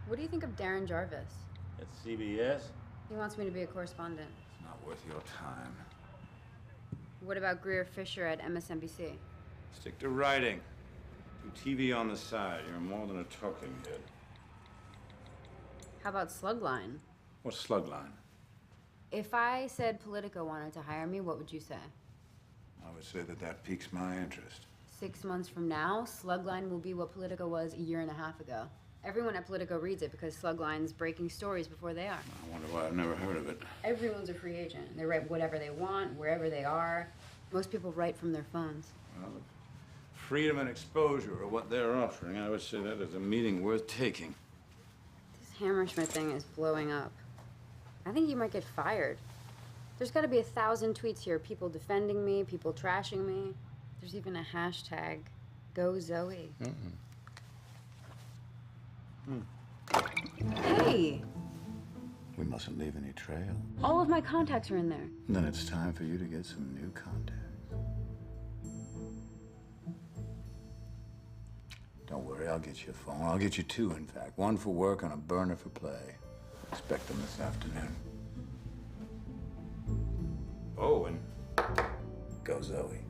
What do you think of Darren Jarvis? At CBS? He wants me to be a correspondent. It's not worth your time. What about Greer Fisher at MSNBC? Stick to writing. Do TV on the side. You're more than a talking head. How about Slugline? What's slugline? If I said Politico wanted to hire me, what would you say? I would say that piques my interest. 6 months from now, Slugline will be what Politico was a year and a half ago. Everyone at Politico reads it because Slugline's breaking stories before they are. I wonder why I've never heard of it. Everyone's a free agent. They write whatever they want, wherever they are. Most people write from their phones. Well, if freedom and exposure are what they're offering, I would say that is a meeting worth taking. This Hammerschmidt thing is blowing up. I think you might get fired. There's got to be 1,000 tweets here, people defending me, people trashing me. There's even a hashtag, Go Zoe. Hey! We mustn't leave any trail. All of my contacts are in there. Then it's time for you to get some new contacts. Don't worry, I'll get you a phone. I'll get you two, in fact. One for work and a burner for play. Expect them this afternoon. Oh, and go Zoe.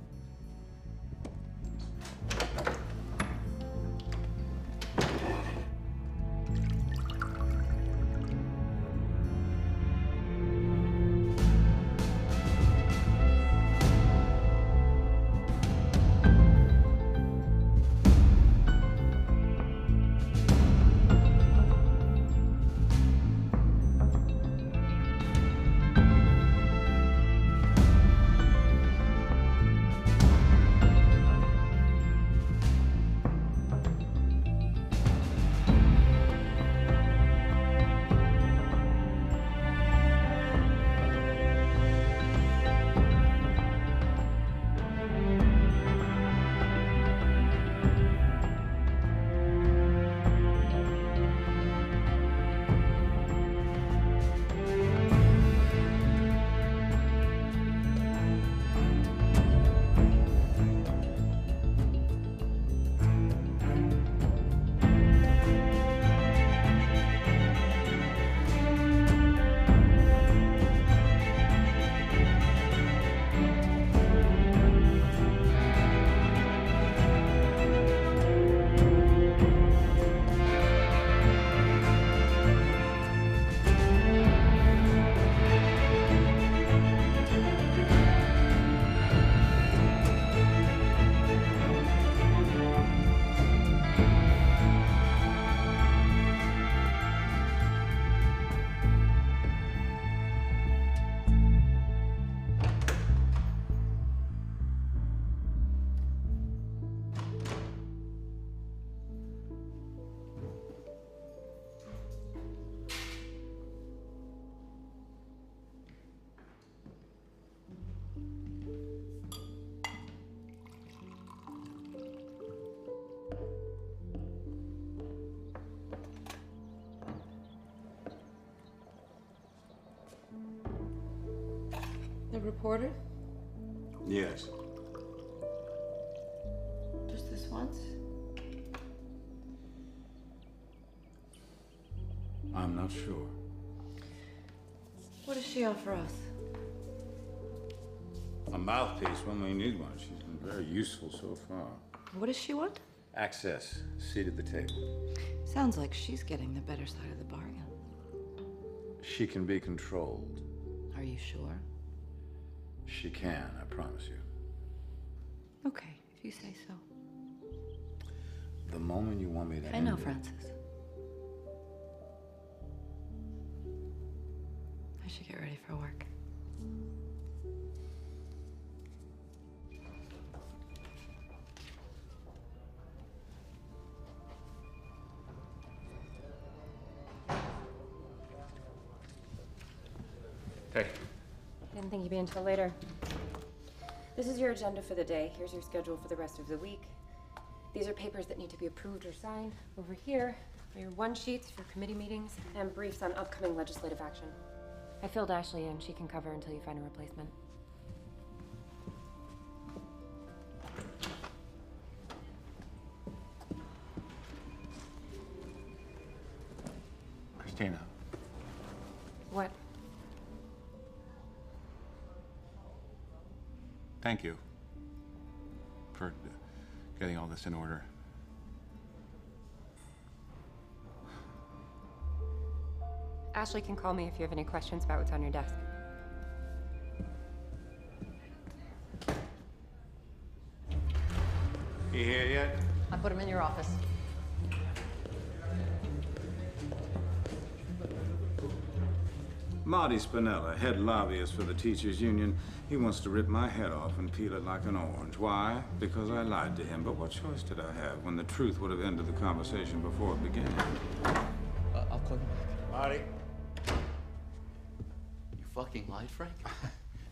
The reporter? Yes. Just this once? I'm not sure. What does she offer us? A mouthpiece when we need one. She's been very useful so far. What does she want? Access. Seat at the table. Sounds like she's getting the better side of the bargain. She can be controlled. Are you sure? She can, I promise you. Okay, if you say so. The moment you want me to I know, end it- Francis. I should get ready for work. Hey. Didn't think you'd be until later. This is your agenda for the day. Here's your schedule for the rest of the week. These are papers that need to be approved or signed. Over here are your one-sheets for committee meetings and briefs on upcoming legislative action. I filled Ashley in. She can cover until you find a replacement. Tina. What? Thank you for getting all this in order. Ashley can call me if you have any questions about what's on your desk. You here yet? I put him in your office. Marty Spinella, head lobbyist for the teachers union. He wants to rip my head off and peel it like an orange. Why? Because I lied to him. But what choice did I have when the truth would have ended the conversation before it began? I'll call you back. Marty. You fucking lied, Frank?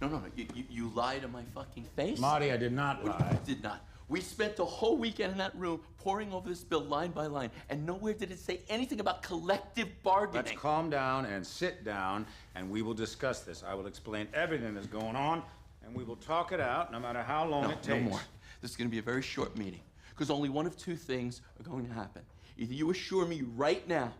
No. You lied to my fucking face? Marty, I did not lie. You did not. We spent the whole weekend in that room poring over this bill line by line, and nowhere did it say anything about collective bargaining. Let's calm down and sit down, and we will discuss this. I will explain everything that's going on, and we will talk it out, no matter how long it takes. No more. This is going to be a very short meeting, because only one of two things are going to happen. Either you assure me right now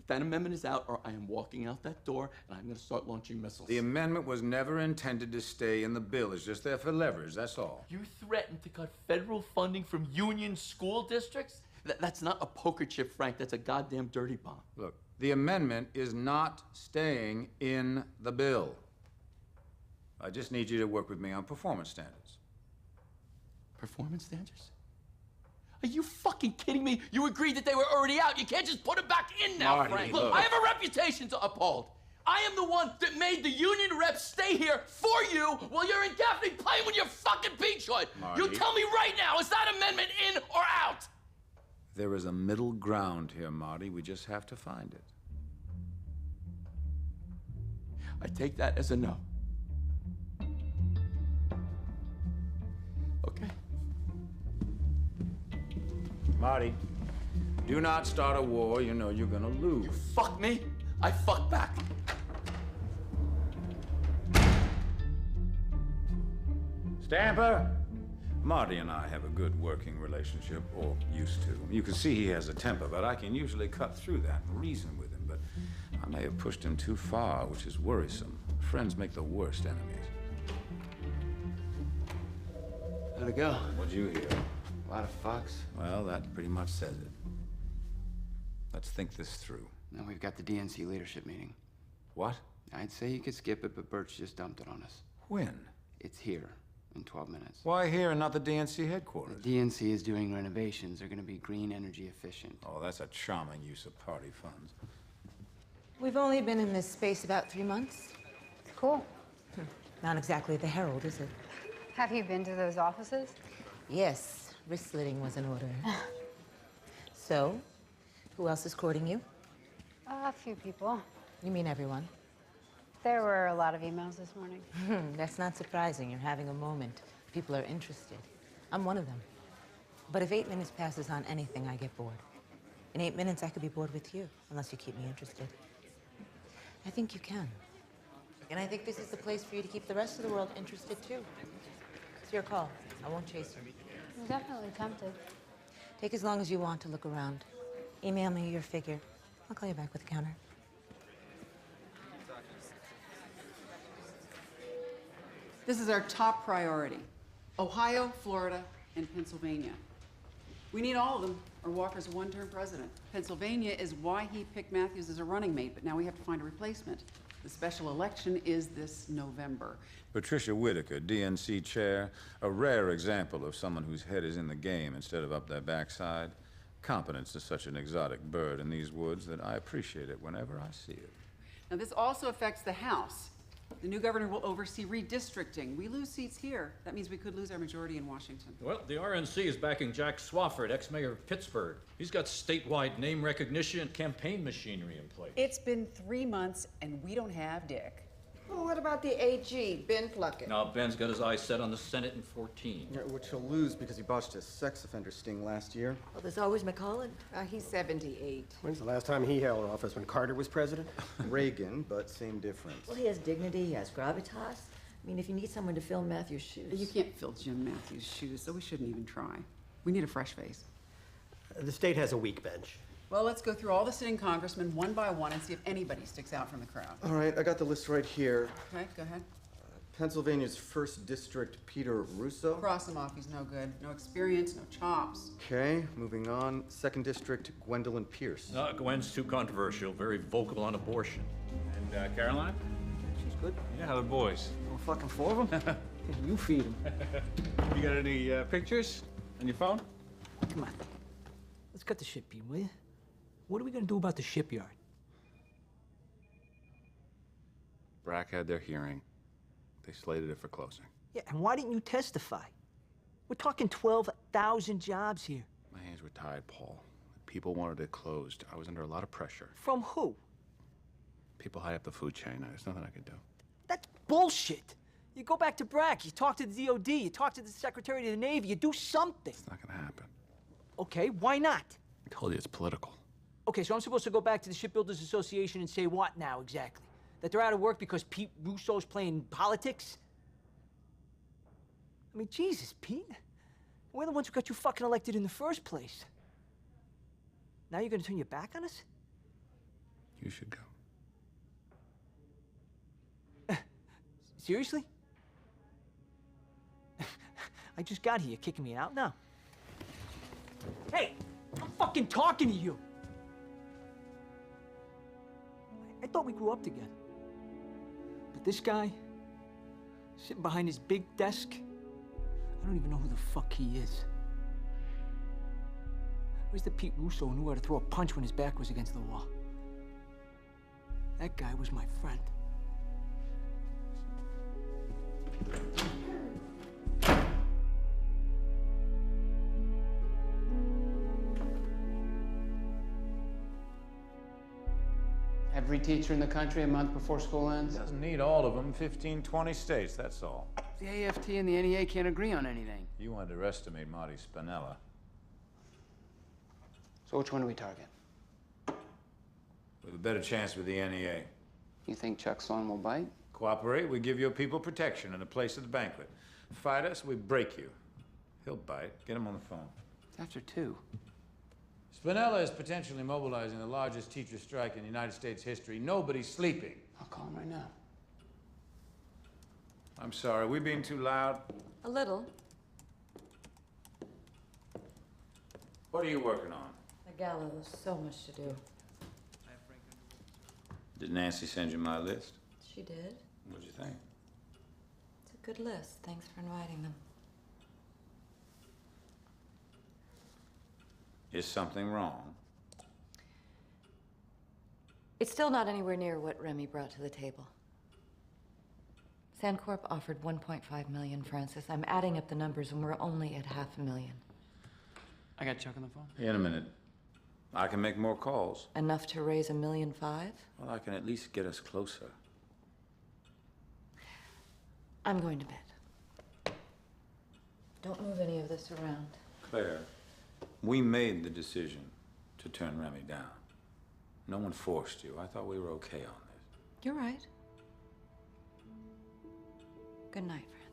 that amendment is out, or I am walking out that door, and I'm going to start launching missiles. The amendment was never intended to stay in the bill. It's just there for leverage, that's all. You threatened to cut federal funding from union school districts? That's not a poker chip, Frank. That's a goddamn dirty bomb. Look, the amendment is not staying in the bill. I just need you to work with me on performance standards. Performance standards? Are you fucking kidding me? You agreed that they were already out. You can't just put them back in now, Marty, Frank. look. I have a reputation to uphold. I am the one that made the union reps stay here for you while you're in Gaffney playing with your fucking beach hood. Marty. You tell me right now, is that amendment in or out? There is a middle ground here, Marty. We just have to find it. I take that as a no. Okay. Marty, do not start a war. You know you're gonna lose. You fuck me, I fuck back. Stamper! Marty and I have a good working relationship, or used to. You can see he has a temper, but I can usually cut through that and reason with him. But I may have pushed him too far, which is worrisome. Friends make the worst enemies. How'd it go? What'd you hear? A lot of fucks. Well, that pretty much says it. Let's think this through. Now we've got the DNC leadership meeting. What? I'd say you could skip it, but Birch just dumped it on us. When? It's here in 12 minutes. Why here and not the DNC headquarters? The DNC is doing renovations. They're going to be green energy efficient. Oh, that's a charming use of party funds. We've only been in this space about 3 months. Cool. Not exactly the Herald, is it? Have you been to those offices? Yes, wrist slitting was in order. So, who else is courting you? A few people. You mean everyone? There were a lot of emails this morning. That's not surprising. You're having a moment. People are interested. I'm one of them. But if 8 minutes passes on anything, I get bored. In 8 minutes, I could be bored with you, unless you keep me interested. I think you can. And I think this is the place for you to keep the rest of the world interested, too. It's your call. I won't chase you. I'm definitely tempted. Take as long as you want to look around. Email me your figure. I'll call you back with the counter. This is our top priority. Ohio, Florida, and Pennsylvania. We need all of them, or Walker's a one-term president. Pennsylvania is why he picked Matthews as a running mate, but now we have to find a replacement. The special election is this November. Patricia Whitaker, DNC chair, a rare example of someone whose head is in the game instead of up their backside. Competence is such an exotic bird in these woods that I appreciate it whenever I see it. Now, this also affects the House. The new governor will oversee redistricting. We lose seats here. That means we could lose our majority in Washington. Well, the RNC is backing Jack Swafford, ex-mayor of Pittsburgh. He's got statewide name recognition and campaign machinery in place. It's been 3 months, and we don't have Dick. Well, what about the AG, Ben Pluckett? Now, Ben's got his eyes set on the Senate in 14. Yeah, which he'll lose because he botched his sex offender sting last year. Well, there's always McCollin. He's 78. When's the last time he held office? When Carter was president? Reagan, but same difference. Well, he has dignity, he has gravitas. I mean, if you need someone to fill Matthew's shoes. You can't fill Jim Matthews' shoes, so we shouldn't even try. We need a fresh face. The state has a weak bench. Well, let's go through all the sitting congressmen one by one and see if anybody sticks out from the crowd. All right, I got the list right here. Okay, go ahead. Pennsylvania's 1st District, Peter Russo. Cross him off, he's no good. No experience, no chops. Okay, moving on. 2nd District, Gwendolyn Pierce. Gwen's too controversial, very vocal on abortion. And Caroline? She's good. Yeah, how are the boys? All fucking 4 of them? You feed them. You got any pictures on your phone? Come on. Let's cut the shit, Pete, will you? What are we gonna do about the shipyard? BRAC had their hearing. They slated it for closing. Yeah, and why didn't you testify? We're talking 12,000 jobs here. My hands were tied, Paul. People wanted it closed. I was under a lot of pressure. From who? People high up the food chain. There's nothing I could do. That's bullshit. You go back to BRAC, you talk to the DOD, you talk to the Secretary of the Navy, you do something. It's not gonna happen. Okay, why not? I told you it's political. Okay, so I'm supposed to go back to the Shipbuilders Association and say what now, exactly? That they're out of work because Pete Russo's playing politics? I mean, Jesus, Pete. We're the ones who got you fucking elected in the first place. Now you're gonna turn your back on us? You should go. Seriously? I just got here. You're kicking me out now. Hey, I'm fucking talking to you. I thought we grew up together. But this guy, sitting behind his big desk, I don't even know who the fuck he is. Where's the Pete Russo who knew how to throw a punch when his back was against the wall? That guy was my friend. Every teacher in the country a month before school ends? Doesn't need all of them. 15, 20 states, that's all. The AFT and the NEA can't agree on anything. You wanted to underestimate Marty Spinella. So which one do we target? With a better chance with the NEA. You think Chuck Sloan will bite? Cooperate, we give your people protection and a place at the banquet. Fight us, we break you. He'll bite. Get him on the phone. It's after 2. Spinella is potentially mobilizing the largest teacher strike in United States history. Nobody's sleeping. I'll call him right now. I'm sorry, we being too loud? A little. What are you working on? The gala, there's so much to do. Did Nancy send you my list? She did. What'd you think? It's a good list. Thanks for inviting them. Is something wrong? It's still not anywhere near what Remy brought to the table. Sandcorp offered 1.5 million, Francis. I'm adding up the numbers and we're only at $500,000. I got Chuck on the phone. In a minute. I can make more calls. Enough to raise $1.5 million? Well, I can at least get us closer. I'm going to bed. Don't move any of this around. Claire, we made the decision to turn Remy down. No one forced you. I thought we were okay on this. You're right. Good night, Francis.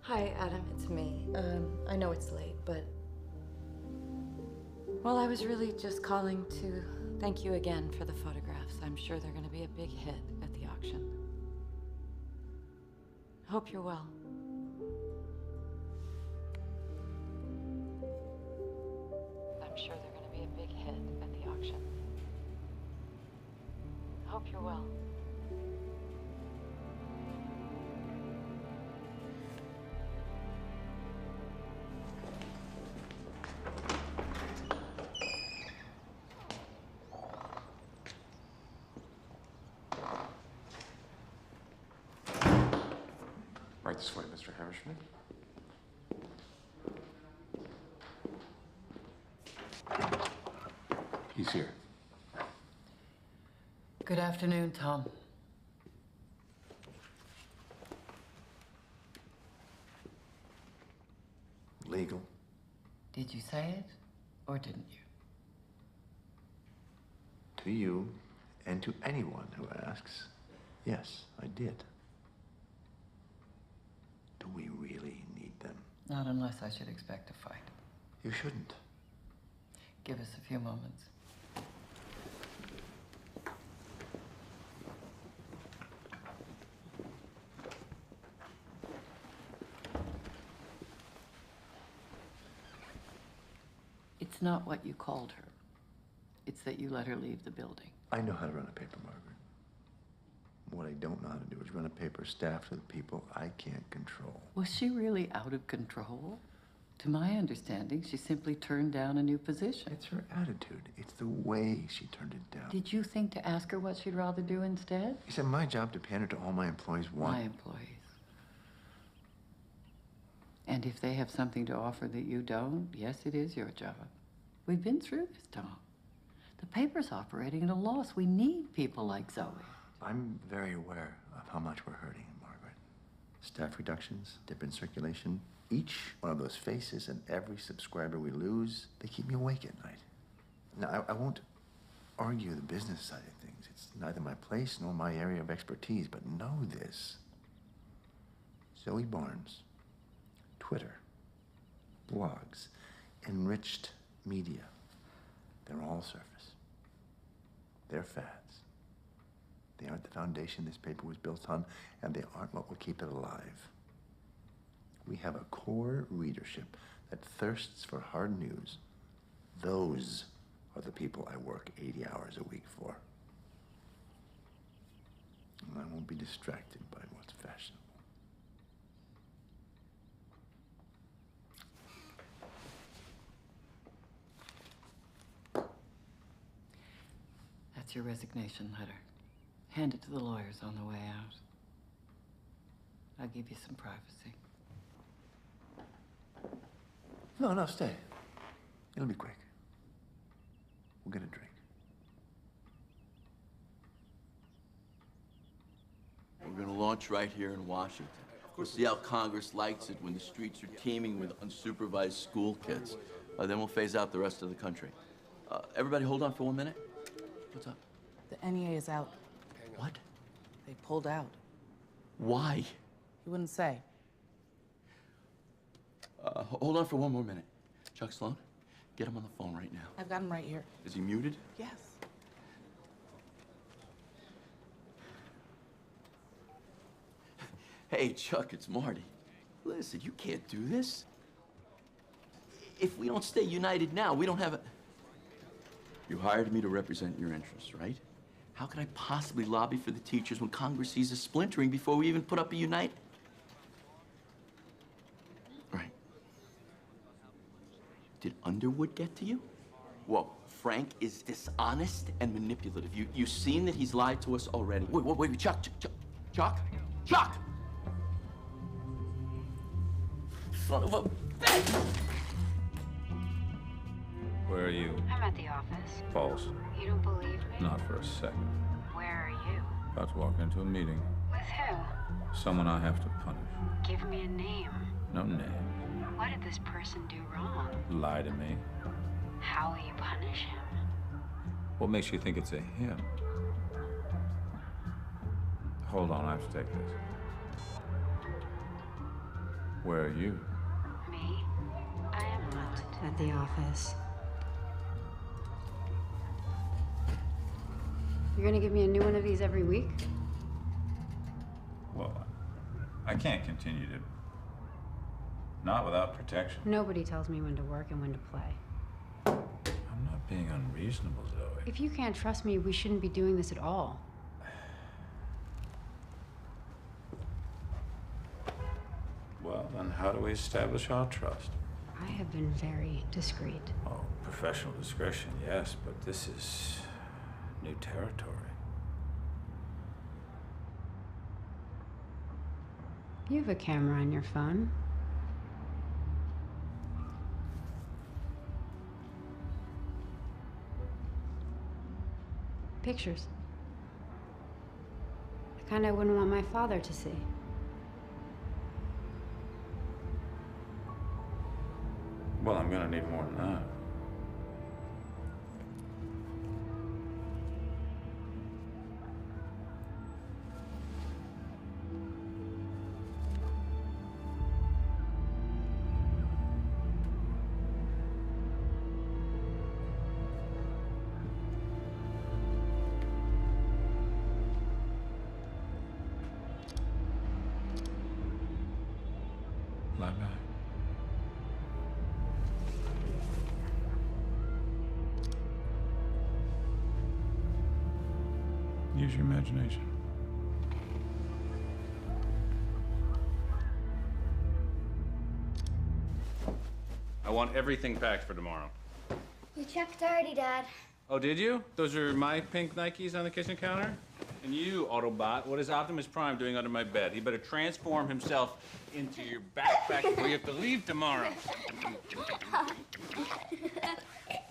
Hi, Adam, it's me. I know it's late, but... Well, I was really just calling to thank you again for the photographs. I'm sure they're going to be a big hit at the auction. Hope you're well. I'm sure they're going to be a big hit at the auction. Hope you're well. Right this way, Mr. Hammerschmidt. He's here. Good afternoon, Tom. Legal. Did you say it, or didn't you? To you, and to anyone who asks, yes, I did. Do we really need them? Not unless I should expect a fight. You shouldn't. Give us a few moments. It's not what you called her. It's that you let her leave the building. I know how to run a paper, Margaret. What I don't know how to do is run a paper staffed with people I can't control. Was she really out of control? To my understanding, she simply turned down a new position. It's her attitude. It's the way she turned it down. Did you think to ask her what she'd rather do instead? Is it my job to pander to all my employees? My employees. And if they have something to offer that you don't, yes, it is your job. We've been through this, Tom. The paper's operating at a loss. We need people like Zoe. I'm very aware of how much we're hurting, Margaret. Staff reductions, dip in circulation. Each one of those faces and every subscriber we lose, they keep me awake at night. Now, I won't argue the business side of things. It's neither my place nor my area of expertise, but know this. Zoe Barnes, Twitter, blogs, enriched media, they're all surface. They're fads. They aren't the foundation this paper was built on, and they aren't what will keep it alive. We have a core readership that thirsts for hard news. Those are the people I work 80 hours a week for. And I won't be distracted by what's fashionable. That's your resignation letter. Hand it to the lawyers on the way out. I'll give you some privacy. No, stay. It'll be quick. We'll get a drink. We're gonna launch right here in Washington. We'll see how Congress likes it when the streets are teeming with unsupervised school kids. Then we'll phase out the rest of the country. Everybody hold on for 1 minute. What's up? The NEA is out. What? They pulled out. Why? You wouldn't say. Hold on for 1 more minute. Chuck Sloan, get him on the phone right now. I've got him right here. Is he muted? Yes. Hey, Chuck, it's Marty. Listen, you can't do this. If we don't stay united now, we don't have a... You hired me to represent your interests, right? How can I possibly lobby for the teachers when Congress sees us splintering before we even put up a unite? Right. Did Underwood get to you? Whoa, Frank is dishonest and manipulative. You've seen that he's lied to us already. Wait, Chuck! Son of a bitch! Where are you? I'm at the office. False. You don't believe me? Not for a second. Where are you? About to walk into a meeting. With who? Someone I have to punish. Give me a name. No name. What did this person do wrong? Lie to me. How will you punish him? What makes you think it's a him? Hold on, I have to take this. Where are you? Me? I am not at the office. You're gonna give me a new one of these every week? Well, I can't continue to... Not without protection. Nobody tells me when to work and when to play. I'm not being unreasonable, Zoe. If you can't trust me, we shouldn't be doing this at all. Well, then how do we establish our trust? I have been very discreet. Oh, professional discretion, yes, but this is new territory. You have a camera on your phone. Pictures. The kind I wouldn't want my father to see. Well, I'm gonna need more than that. Lie back. Use your imagination. I want everything packed for tomorrow. You checked already, Dad. Oh, did you? Those are my pink Nikes on the kitchen counter? And you, Autobot, what is Optimus Prime doing under my bed? He better transform himself into your backpack before you have to leave tomorrow.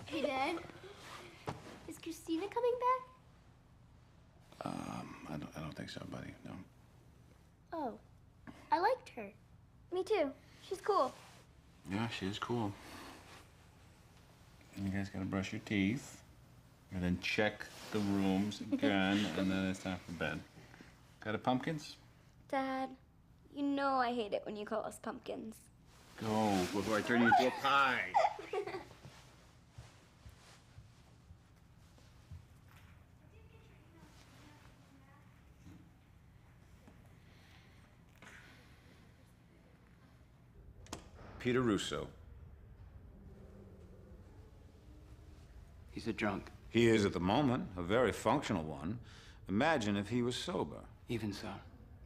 Hey, Dad. Is Christina coming back? I don't think so, buddy. No. Oh, I liked her. Me too. She's cool. Yeah, she is cool. And you guys gotta brush your teeth, and then check the rooms again, and then it's time for bed. Got a pumpkins? Dad, you know I hate it when you call us pumpkins. Go before I turn you into a pie. Peter Russo. He's a drunk. He is at the moment, a very functional one. Imagine if he was sober. Even so,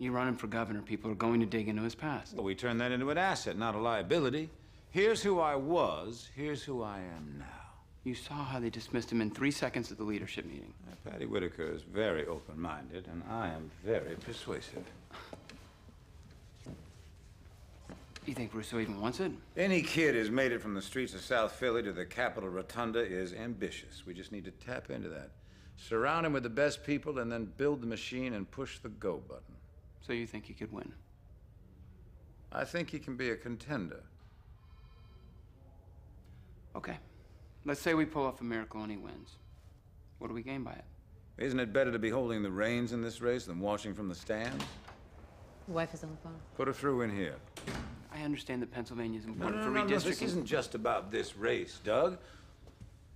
you run him for governor, people are going to dig into his past. Well, we turn that into an asset, not a liability. Here's who I was, here's who I am now. You saw how they dismissed him in 3 seconds at the leadership meeting. Patty Whitaker is very open-minded, and I am very persuasive. You think Russo even wants it? Any kid who's made it from the streets of South Philly to the Capitol Rotunda is ambitious. We just need to tap into that. Surround him with the best people and then build the machine and push the go button. So you think he could win? I think he can be a contender. Okay. Let's say we pull off a miracle and he wins. What do we gain by it? Isn't it better to be holding the reins in this race than watching from the stands? Your wife is on the phone. Put her through in here. I understand that Pennsylvania is No, important no, for no, no, redistricting. this isn't just about this race, Doug.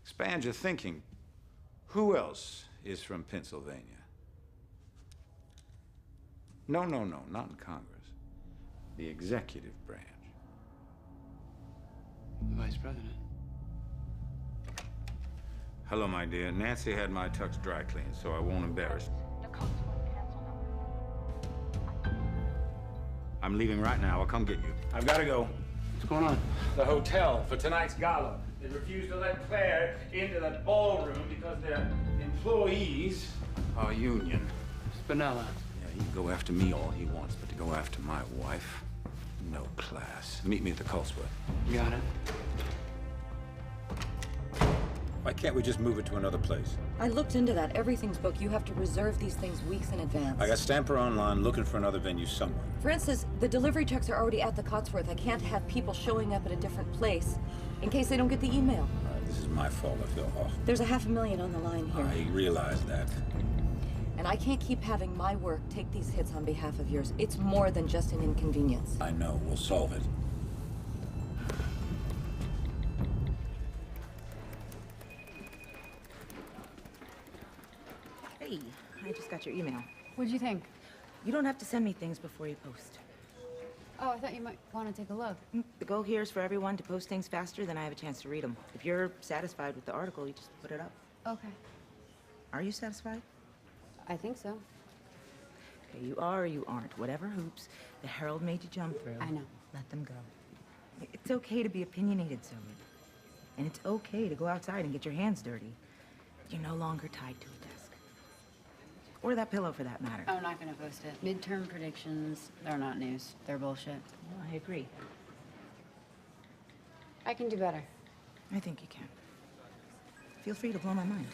Expand your thinking. Who else is from Pennsylvania? No, no, no, not in Congress. The executive branch. The vice president. Hello, my dear. Nancy had my tux dry cleaned, so I won't embarrass you. I'm leaving right now. I'll come get you. I've got to go. What's going on? The hotel for tonight's gala. They refused to let Claire into the ballroom because their employees are union. Spinella. Yeah, he can go after me all he wants, but to go after my wife, no class. Meet me at the Colesworth. Got it. Why can't we just move it to another place? I looked into that. Everything's booked. You have to reserve these things weeks in advance. I got Stamper online looking for another venue somewhere. For instance, the delivery trucks are already at the Cotsworth. I can't have people showing up at a different place in case they don't get the email. This is my fault. I feel awful. There's a $500,000 on the line here. I realize that. And I can't keep having my work take these hits on behalf of yours. It's more than just an inconvenience. I know. We'll solve it. Hey, I just got your email. What'd you think? You don't have to send me things before you post. Oh, I thought you might want to take a look. The goal here is for everyone to post things faster than I have a chance to read them. If you're satisfied with the article, you just put it up. Okay. Are you satisfied? I think so. Okay, you are or you aren't. Whatever hoops the Herald made you jump through. I know. Let them go. It's okay to be opinionated, Zoe. And it's okay to go outside and get your hands dirty. You're no longer tied to a desk. Or that pillow, for that matter. I'm not gonna post it. Midterm predictions, they're not news. They're bullshit. Well, I agree. I can do better. I think you can. Feel free to blow my mind.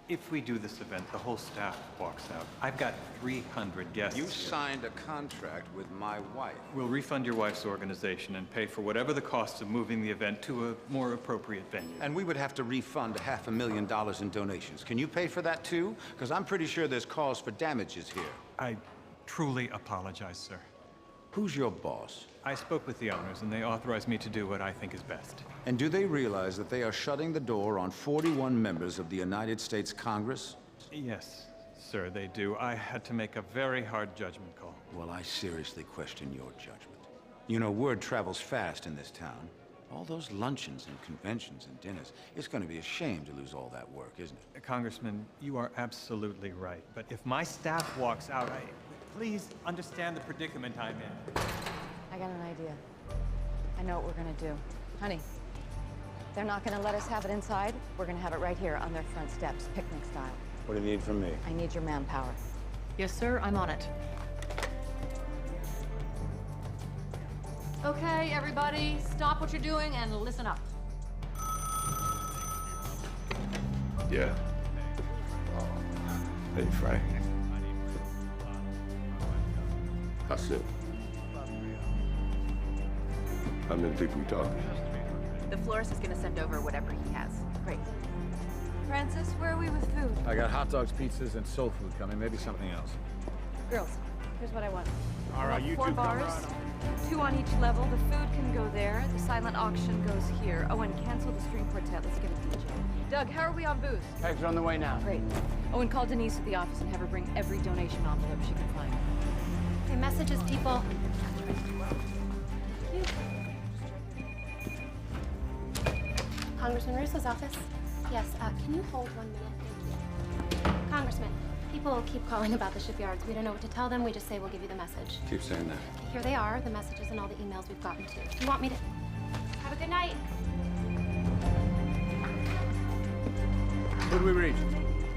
If we do this event, the whole staff walks out. I've got 300 guests. You here. signed a contract with my wife. We'll refund your wife's organization and pay for whatever the cost of moving the event to a more appropriate venue. And we would have to refund $500,000 in donations. Can you pay for that too? Because I'm pretty sure there's cause for damages here. I truly apologize, sir. Who's your boss? I spoke with the owners, and they authorized me to do what I think is best. And do they realize that they are shutting the door on 41 members of the United States Congress? Yes, sir, they do. I had to make a very hard judgment call. Well, I seriously question your judgment. You know, word travels fast in this town. All those luncheons and conventions and dinners, it's going to be a shame to lose all that work, isn't it? Congressman, you are absolutely right. But if my staff walks out, please understand the predicament I'm in. I got an idea. I know what we're gonna do. Honey, they're not gonna let us have it inside. We're gonna have it right here on their front steps, picnic style. What do you need from me? I need your manpower. Yes, sir, I'm on it. Okay, everybody, stop what you're doing and listen up. Yeah. Hey, Frank. That's it. How many people we talking? The florist is gonna send over whatever he has. Great. Francis, where are we with food? I got hot dogs, pizzas, and soul food coming. Maybe something else. Girls, here's what I want. All right, you two come bars, right on. 2 on each level. The food can go there. The silent auction goes here. Oh, and cancel the string quartet. Let's get a DJ. Doug, how are we on booze? Kegs are on the way now. Great. Oh, and call Denise at the office and have her bring every donation envelope she can find. Okay, messages, people. Congressman Russo's office. Yes, can you hold 1 minute? Thank you. Congressman, people keep calling about the shipyards. We don't know what to tell them. We just say we'll give you the message. Keep saying that. Here they are, the messages and all the emails we've gotten to. Do you want me to... Have a good night. Who did we reach?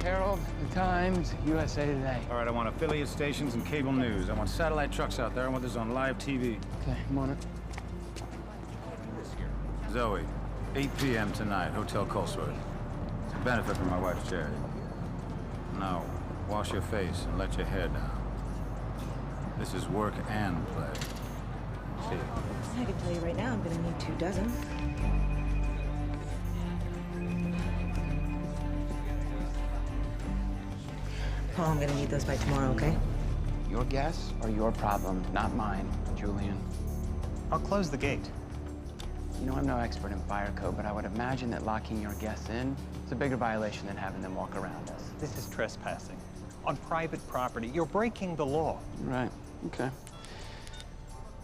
Herald, The Times, USA Today. All right, I want affiliate stations and cable news. I want satellite trucks out there. I want this on live TV. Okay, I'm on it. Zoe, 8 p.m. tonight, Hotel Colesworth. It's a benefit for my wife's charity. Now, wash your face and let your hair down. This is work and play. See you. I can tell you right now, I'm gonna need 2 dozen. Paul, I'm gonna need those by tomorrow, okay? Your guess or your problem, not mine, Julian. I'll close the gate. You know, I'm no expert in fire code, but I would imagine that locking your guests in is a bigger violation than having them walk around us. This is trespassing on private property. You're breaking the law. Right, okay.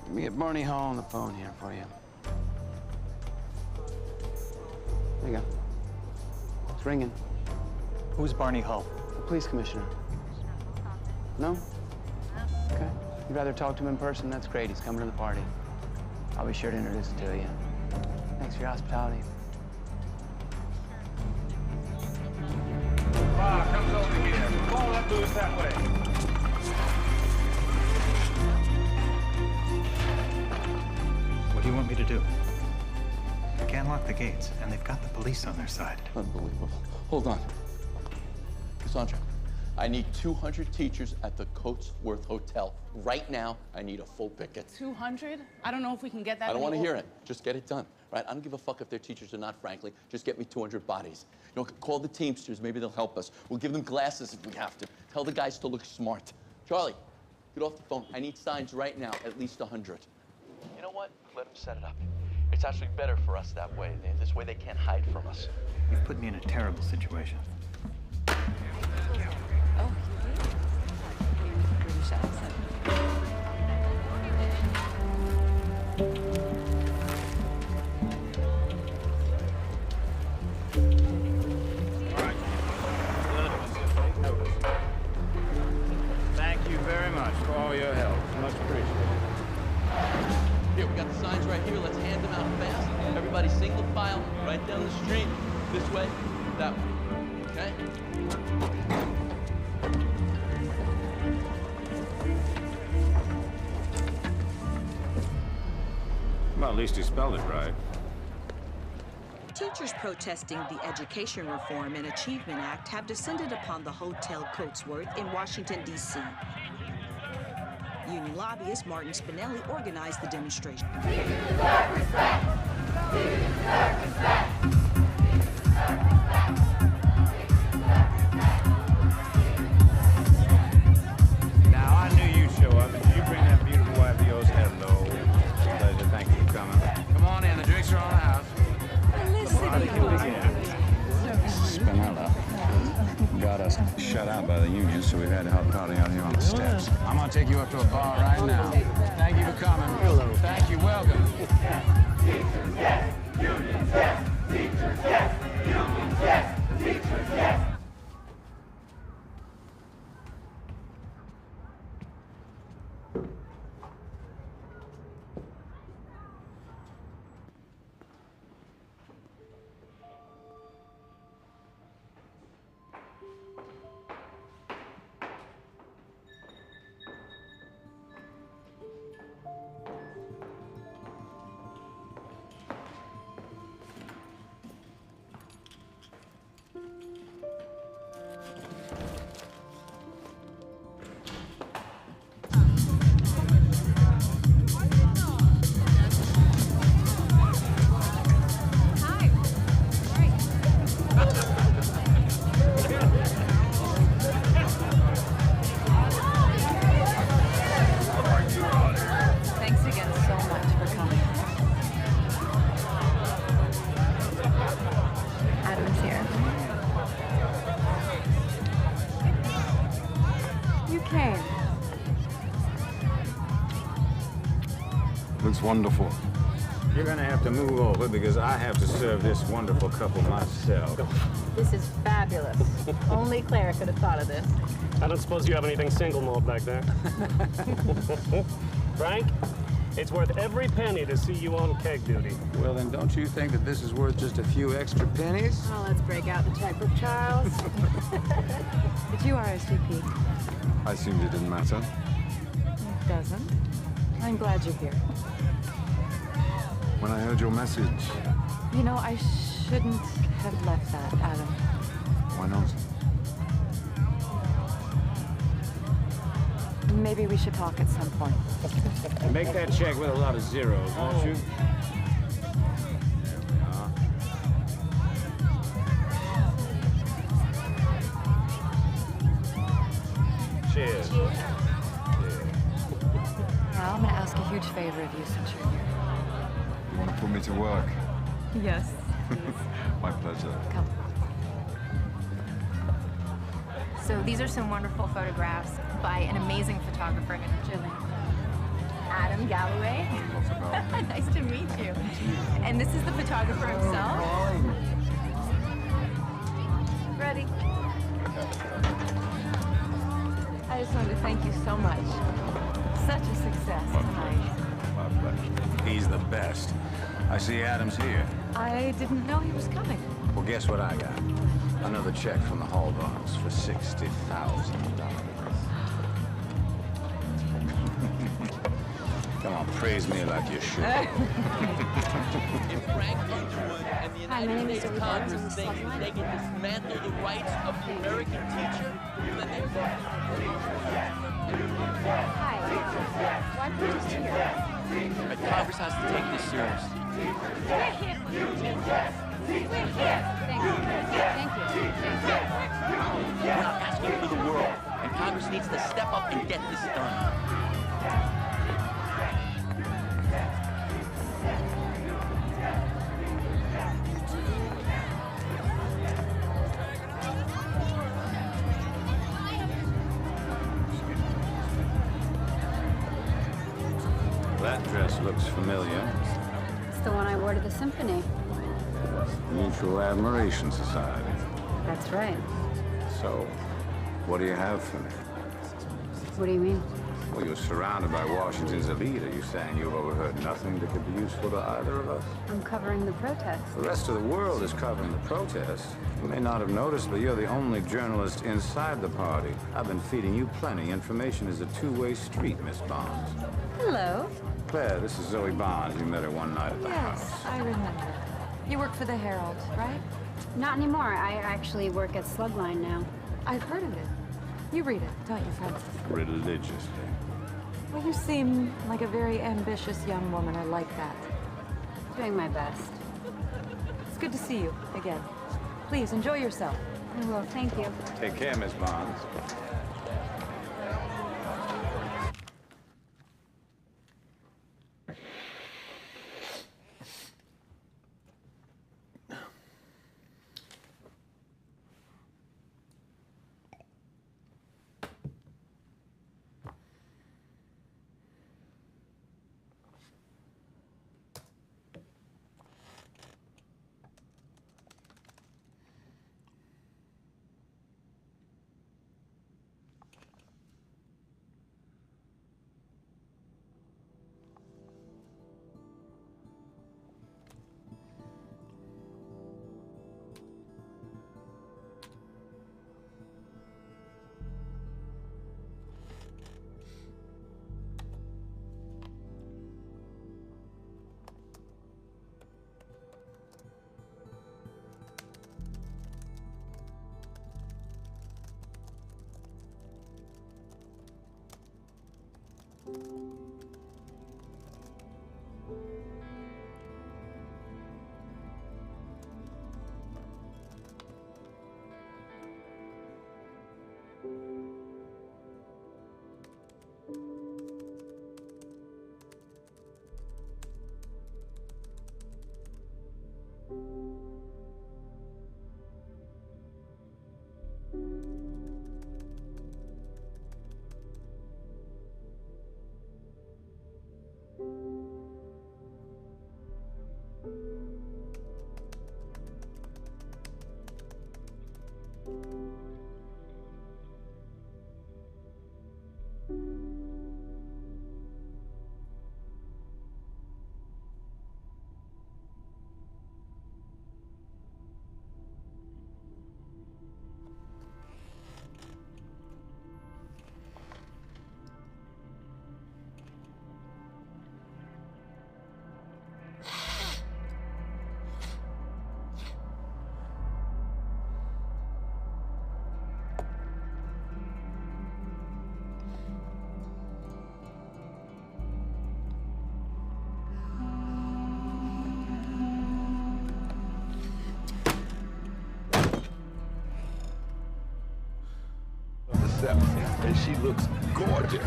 Let me get Barney Hall on the phone here for you. There you go. It's ringing. Who's Barney Hull? The police commissioner. No? Okay. You'd rather talk to him in person? That's great. He's coming to the party. I'll be sure to introduce him to you. Thanks for your hospitality. Comes over here. Follow that booze that way. What do you want me to do? I can't lock the gates, and they've got the police on their side. Unbelievable. Hold on. Cassandra, I need 200 teachers at the Coatsworth Hotel. Right now, I need a full picket. 200? I don't know if we can get that. I don't want to hear it. Just get it done, right? I don't give a fuck if they're teachers or not, frankly. Just get me 200 bodies. You know, call the Teamsters. Maybe they'll help us. We'll give them glasses if we have to. Tell the guys to look smart. Charlie, get off the phone. I need signs right now, at least 100. You know what? Let them set it up. It's actually better for us that way. This way they can't hide from us. You've put me in a terrible situation. Oh, you do? British accent. Thank you very much for all your help. Much appreciated. Here, we got the signs right here. Let's hand them out fast. Everybody single file, right down the street. This way, that way. Okay? Well, at least he spelled it right. Teachers protesting the Education Reform and Achievement Act have descended upon the Hotel Coatsworth in Washington, D.C. Union lobbyist Martin Spinelli organized the demonstration. Now, I knew you'd show up. Did you bring that beautiful wife of yours? Hello. Pleasure. Thank you for coming. Come on in. The drinks are on the house. Spinella got us shut out by the union, so we've had to help party out here on the steps. I'm gonna take you up to a bar right now. Thank you for coming. Thank you. Welcome. Teachers, yes. Unions, yes. Teachers, yes. Unions, yes. Teachers, yes. Thanks again so much for coming. Adam's here. You came. Looks wonderful. You're gonna have to move over because I have to serve this wonderful couple myself. This is fabulous. Only Claire could have thought of this. I don't suppose you have anything single malt back there. Frank, it's worth every penny to see you on keg duty. Well, then don't you think that this is worth just a few extra pennies? Oh, let's break out the checkbook, Charles. Did you RSVP? I assumed it didn't matter. It doesn't. I'm glad you're here. When I heard your message. You know, I shouldn't have left that, Adam. Why not? Maybe we should talk at some point. Make that check with a lot of zeros, won't you? There we are. Cheers. Now I'm gonna ask a huge favor of you since you're here. You want to put me to work? Yes. My pleasure. Come. So these are some wonderful photographs by an amazing photographer in Chile, Adam Galloway. Nice to meet you. And this is the photographer himself. Ready? I just wanted to thank you so much. Such a success tonight. My pleasure. He's the best. I see Adam's here. I didn't know he was coming. Well, guess what I got? Another check from the Hallbarns for $60,000. Come on, praise me like you should. If Frank Underwood and the United States Congress think they can dismantle the rights of the American teacher, then they're Hi. Why protest here? But Congress has to take this seriously. We're here. We're here. Thank you. Thank you. We're not asking for the world, and Congress needs to step up and get this done. That dress looks familiar. It's the one I wore to the symphony. Mutual Admiration Society. That's right. So, what do you have for me? What do you mean? Well, you're surrounded by Washington's elite. Are you saying you've overheard nothing that could be useful to either of us? I'm covering the protest. The rest of the world is covering the protest. You may not have noticed, but you're the only journalist inside the party. I've been feeding you plenty. Information is a two-way street, Miss Bonds. Hello. Claire, this is Zoe Bonds. You met her one night at the house. Yes, I remember. You work for the Herald, right? Not anymore. I actually work at Slugline now. I've heard of it. You read it, don't you, Francis? Religiously. Well, you seem like a very ambitious young woman. I like that. Doing my best. It's good to see you again. Please, enjoy yourself. I will. Thank you. Take care, Miss Bonds. And she looks gorgeous.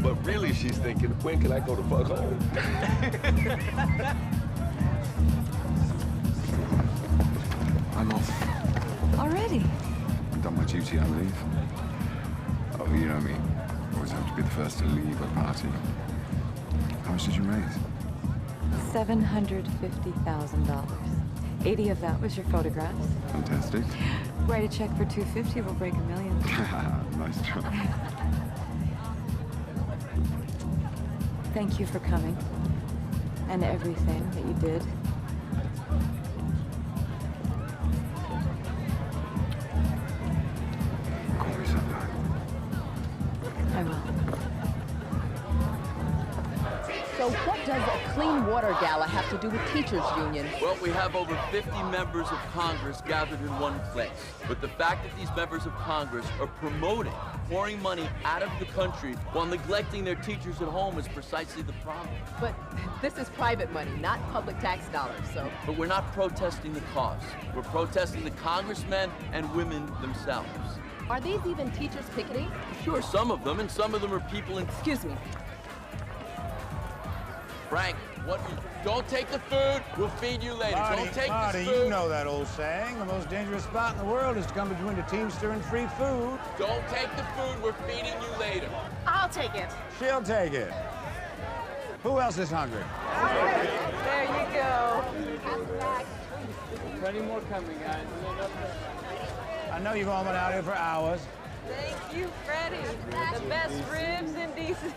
But really she's thinking, when can I go to fuck home? I'm off. Already? I've done my duty, I believe. Oh, you know me. Always have to be the first to leave a party. How much did you raise? $750,000. 80 of that was your photographs. Fantastic. Write a check for $250, we'll break $1 million. Nice try. Thank you for coming. And everything that you did. Call me sometime. I will. So what does a clean water gala have to do with teachers' union? Well, we have over 50 members of Congress gathered in one place. But the fact that these members of Congress are promoting pouring money out of the country while neglecting their teachers at home is precisely the problem. But this is private money, not public tax dollars, so... But we're not protesting the cause. We're protesting the congressmen and women themselves. Are these even teachers picketing? Sure, some of them, and some of them are people in... Excuse me. Frank, don't take the food. We'll feed you later. Don't take Marty, this food. you know that old saying. The most dangerous spot in the world is to come between a teamster and free food. Don't take the food. We're feeding you later. I'll take it. She'll take it. Who else is hungry? There you go. Plenty more coming, guys. I know you've all been out here for hours. Thank you, Freddie. The best ribs in DC.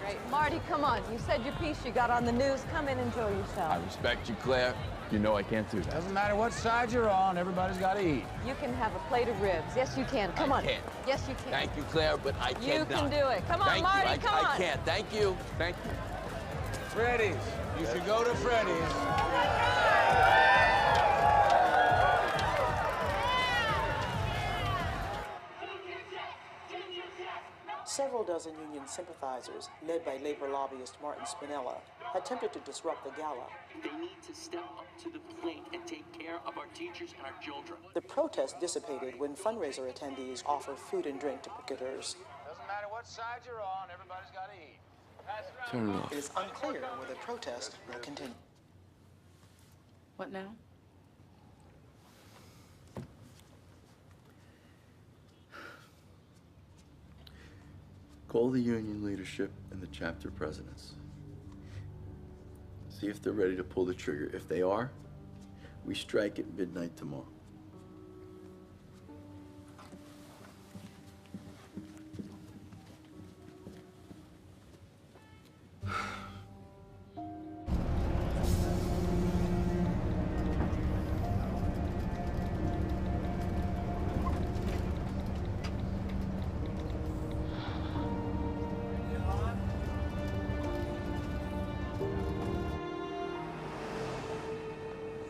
Great. Marty, come on. You said your piece. You got on the news. Come in, enjoy yourself. I respect you, Claire. You know I can't do that. Doesn't matter what side you're on, everybody's got to eat. You can have a plate of ribs. Yes, you can. Come on. I can't. Yes, you can. Thank you, Claire, but I You cannot. can do it. Come on, Thank Marty, you. come on. I can't. Thank you. Thank you. Freddy's. You should go to Freddy's. Several dozen union sympathizers, led by labor lobbyist Martin Spinella, attempted to disrupt the gala. They need to step up to the plate and take care of our teachers and our children. The protest dissipated when fundraiser attendees offered food and drink to picketers. Doesn't matter what side you're on, everybody's got to eat. Turn it off. It is unclear whether the protest will continue. What now? Call the union leadership and the chapter presidents. See if they're ready to pull the trigger. If they are, we strike at midnight tomorrow.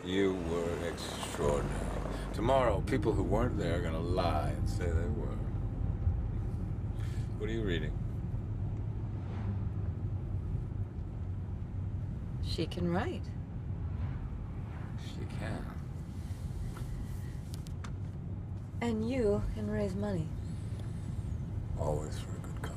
You were extraordinary. Tomorrow, people who weren't there are gonna lie and say they were. What are you reading? She can write. She can. And you can raise money. Always for a good cause.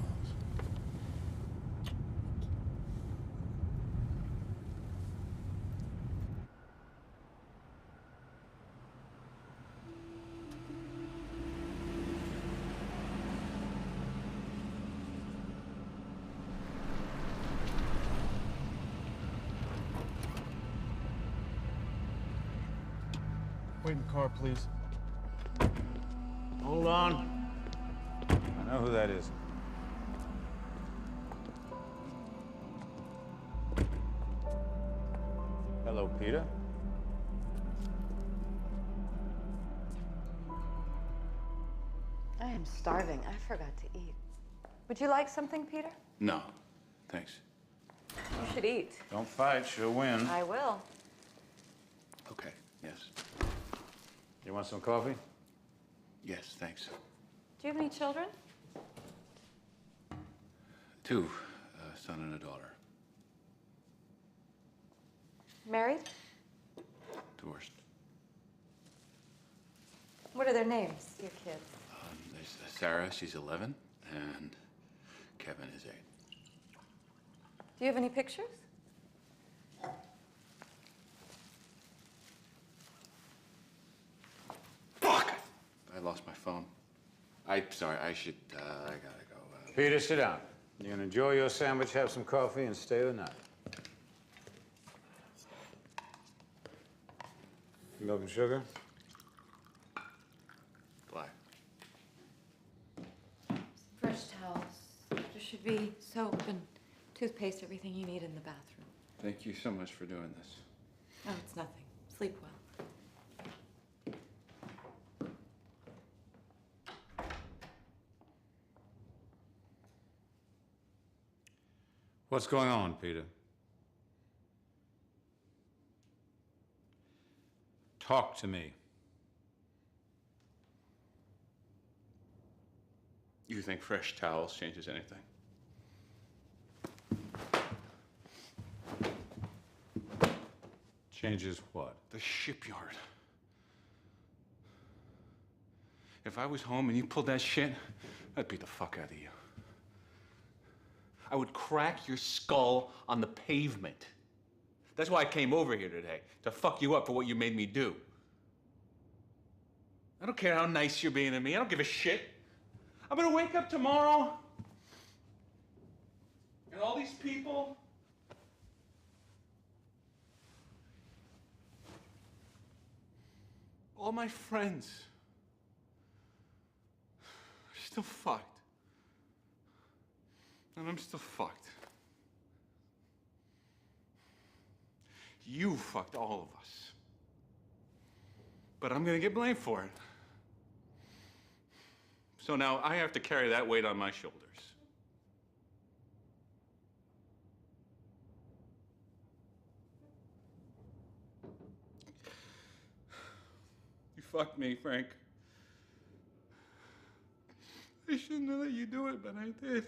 Wait in the car, please. Hold on. I know who that is. Hello, Peter. I am starving. I forgot to eat. Would you like something, Peter? No, thanks. You should eat. Don't fight, she'll win. I will. Okay, yes. You want some coffee? Yes, thanks. Do you have any children? Two, a son and a daughter. Married? Divorced. What are their names, your kids? There's Sarah, she's 11, and Kevin is 8. Do you have any pictures? Fuck! I lost my phone. I'm sorry, I gotta go. Peter, sit down. You can enjoy your sandwich, have some coffee, and stay the night. Milk and sugar? Black. Fresh towels. There should be soap and toothpaste, everything you need in the bathroom. Thank you so much for doing this. Oh, it's nothing. Sleep well. What's going on, Peter? Talk to me. You think fresh towels changes anything? Changes what? The shipyard. If I was home and you pulled that shit, I'd beat the fuck out of you. I would crack your skull on the pavement. That's why I came over here today, to fuck you up for what you made me do. I don't care how nice you're being to me. I don't give a shit. I'm gonna wake up tomorrow, and all these people, all my friends, are still fucked. And I'm still fucked. You fucked all of us. But I'm gonna get blamed for it. So now I have to carry that weight on my shoulders. You fucked me, Frank. I shouldn't have let you do it, but I did.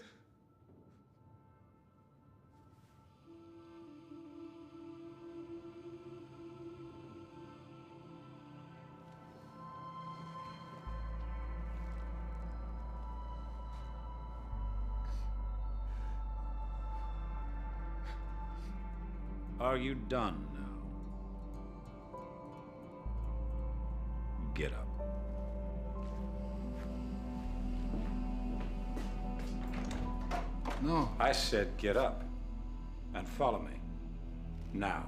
Are you done now? Get up. No. I said get up and follow me. Now.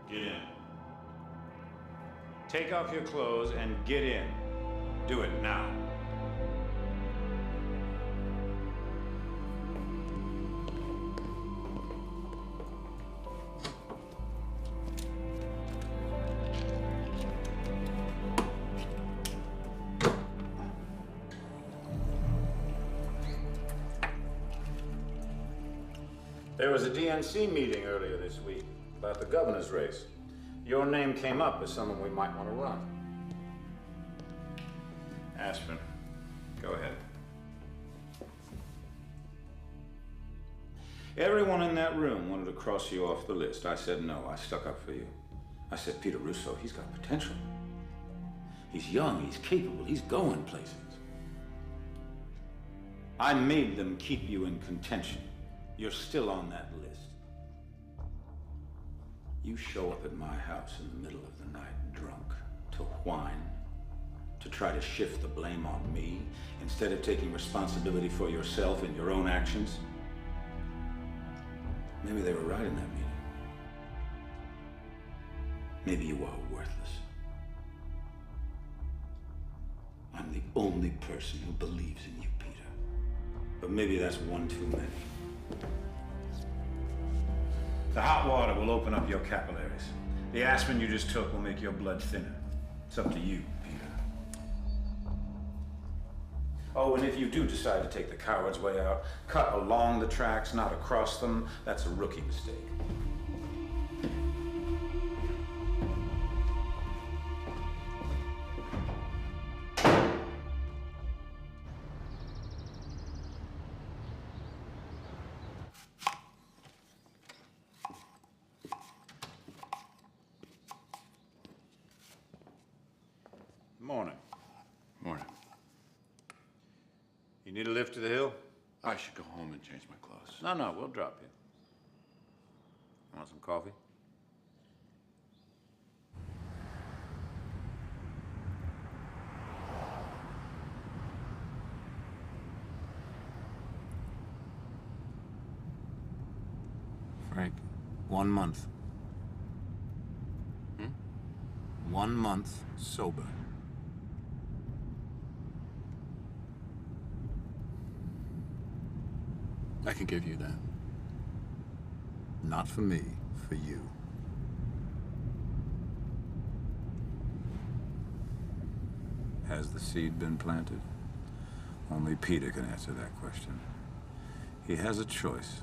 Get in. Take off your clothes and get in. Do it now. There was a DNC meeting earlier this week about the governor's race. Your name came up as someone we might want to run. Aspen, go ahead. Everyone in that room wanted to cross you off the list. I said no. I stuck up for you. I said, Peter Russo, he's got potential. He's young, he's capable, he's going places. I made them keep you in contention. You're still on that list. You show up at my house in the middle of the night, drunk, to whine, to try to shift the blame on me, instead of taking responsibility for yourself and your own actions. Maybe they were right in that meeting. Maybe you are worthless. I'm the only person who believes in you, Peter. But maybe that's one too many. The hot water will open up your capillaries. The aspirin you just took will make your blood thinner. It's up to you, Peter. Oh, and if you do decide to take the coward's way out, cut along the tracks, not across them. That's a rookie mistake. Morning. Morning. You need a lift to the hill? I should go home and change my clothes. No, we'll drop you. Want some coffee? Frank. 1 month. 1 month sober. I can give you that. Not for me, for you. Has the seed been planted? Only Peter can answer that question. He has a choice.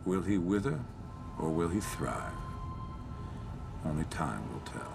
Will he wither or will he thrive? Only time will tell.